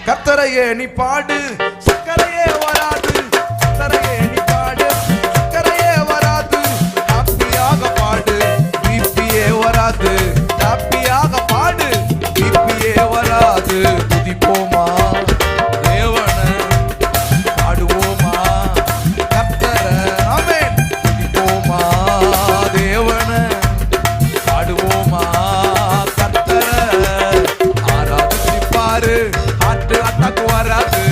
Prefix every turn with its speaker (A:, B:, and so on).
A: கர்த்தரையே நீ பாடு, சக்கரையே வராது. கர்த்தரையே நீ பாடு, சக்கரையே வராது. ஹாப்பியாக பாடு, பிபியே வராது. ஹாப்பியாக பாடு, பிபியே வராது. துதிப்போமா தேவன, பாடுவோமா கர்த்தர. ஆமென். துதிப்போமா தேவன, பாடுவோமா கர்த்தர. ஆராதிப்பாரு, ஹார்ட் அட்டாக் வராது.